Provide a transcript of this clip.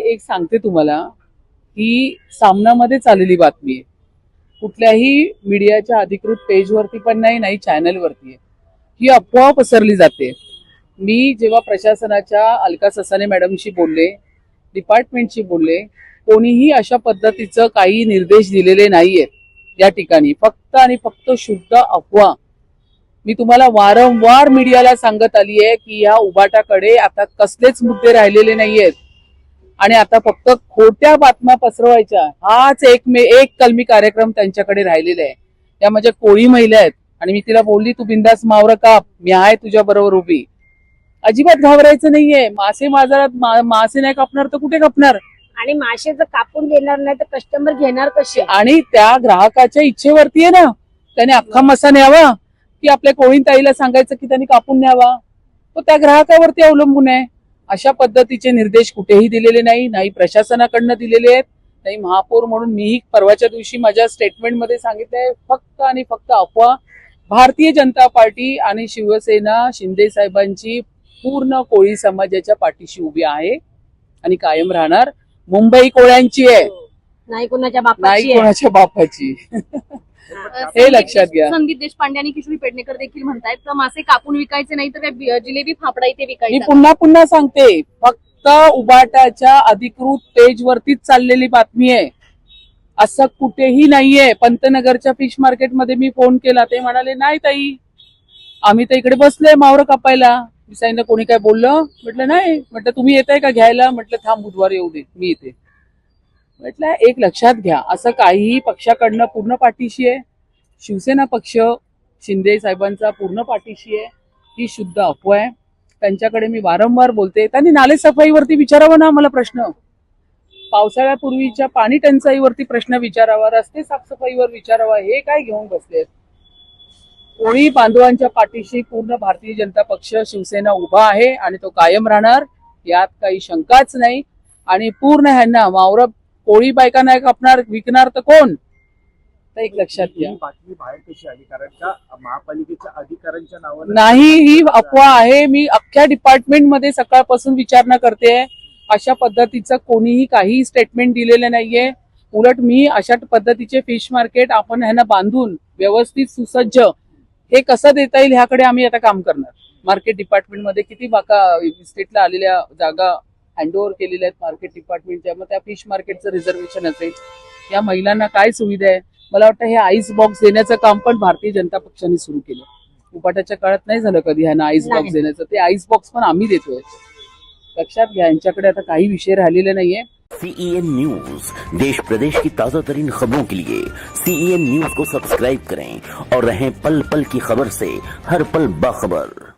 एक सांगते तुम्हाला, ही सामनामध्ये चाललेली बातमी आहे. कुठल्याही मीडियाच्या अधिकृत पेजवरती पण नाही चॅनलवरती आहे. ही अफवा पसरली जाते. मी जेव्हा प्रशासनाच्या अलका ससाने मॅडमशी बोलले, डिपार्टमेंटशी बोलले, कोणीही अशा पद्धतीचं काही निर्देश दिलेले नाहीयेत या ठिकाणी. फक्त आणि फक्त शुद्ध अफवा. मी तुम्हाला वारंवार मीडियाला सांगत आली आहे की या उबाटाकडे आता कसलेच मुद्दे राहिलेले नाहीयेत आणि आता फक्त खोट्या बातम्या पसरवायच्या हाच एक कलमी कार्यक्रम त्यांच्याकडे राहिलेला आहे. त्या माझ्या कोळी महिला आहेत आणि मी तिला बोलली, तू बिंदास मावरं काप, मी आहे तुझ्या बरोबर उभी. अजिबात घाबरायचं नाहीये. मासे बाजारात मासे नाही कापणार तर कुठे कापणार? आणि मासे जर कापून देणार नाही तर कस्टमर घेणार कसे? आणि त्या ग्राहकाच्या इच्छेवरती आहे ना, त्याने अख्खा मासा न्यावा की आपल्या कोळीन ताईला सांगायचं की त्यांनी कापून न्यावा, तो त्या ग्राहकावरती अवलंबून आहे. अशा पद्धतीचे निर्देश कुठेही दिलेले नाही प्रशासनाकडनं दिलेले आहेत, नाही महापौर म्हणून मीही परवाच्या दिवशी माझ्या स्टेटमेंटमध्ये सांगितलंय. फक्त आणि फक्त अफवा. भारतीय जनता पार्टी आणि शिवसेना शिंदे साहेबांची पूर्ण कोळी समाजाच्या पाठीशी उभी आहे आणि कायम राहणार. मुंबई कोळ्यांची आहे, नाही कोणाच्या नाही कोणाच्या बापाची. हे लक्षात घ्या. संदीप देशपांडे आणि किशोरी पेडणेकर देखील म्हणतायत तर मासे कापून विकायचे नाही तर जिलेबी फाफडा इथे मी विकायचे. पुन्हा सांगते, फक्त उबाटाच्या अधिकृत पेजवरतीच चाललेली बातमी आहे. असं कुठेही नाहीये. पंतनगरच्या फिश मार्केटमध्ये मी फोन केला, ते म्हणाले नाही ताई, आम्ही तर इकडे बसलोय मावरं कापायला. मी सांगितलं कोणी काय बोललं? म्हटलं नाही. म्हटलं तुम्ही येताय का घ्यायला? म्हटलं थांब बुधवार येऊ दे, मी येते. म्हटलं एक लक्षात घ्या, असं काहीही पक्षाकडनं पूर्ण पाठीशी आहे. शिवसेना पक्ष शिंदे साहेबांचा पूर्ण पाठीशी आहे. ही शुद्ध अफवा आहे. त्यांच्याकडे मी वारंवार बोलते, त्यांनी नाले सफाईवरती विचारावं ना मला प्रश्न. पावसाळ्यापूर्वीच्या पाणी टंचाईवरती प्रश्न विचारावा, रस्ते साफसफाईवर विचारावा. हे काय घेऊन बसलेत? कोळी बांधवांच्या पाठीशी पूर्ण भारतीय जनता पक्ष शिवसेना उभा आहे आणि तो कायम राहणार, यात काही शंकाच नाही. आणि पूर्ण ह्यांना वावर कोळी बायका नाही कापणार, विकणार तर कोण? तर एक लक्षात घ्या. बातमी बाहेर कशी आली? कारण का महापालिकेच्या अधिकाऱ्यांच्या नावाने नाही, ही अफवा आहे. मी अख्ख्या डिपार्टमेंटमध्ये सकाळपासून विचारणा करते. अशा पद्धतीचं कोणीही काही स्टेटमेंट दिलेलं नाहीये. उलट मी अशा पद्धतीचे फिश मार्केट आपण ह्यांना बांधून व्यवस्थित सुसज्ज हे कसं देता येईल ह्याकडे आम्ही आता काम करणार. मार्केट डिपार्टमेंटमध्ये किती बाका स्टेटला आलेल्या जागा हँडओव्हर केलेल्या आहेत मार्केट डिपार्टमेंटच्या. मग त्या फिश मार्केटचं रिझर्वेशन असेल, या महिलांना काय सुविधा आहे? मला वाटतं हे आईस बॉक्स देण्याचं काम पण भारतीय जनता पक्षाने सुरू केलं. उपाटाच्या काळात नाही झालं कधी ह्यांना आईस बॉक्स देण्याचं. ते आईस बॉक्स पण आम्ही देतोय. लक्षात घ्या, यांच्याकडे आता काही विषय राहिलेले नाहीये. CEN न्यूज, देश प्रदेश की ताजा तरीन खबरों के लिए CEN न्यूज को सब्सक्राइब करें और रहें पल पल की खबर से हर पल बाखबर.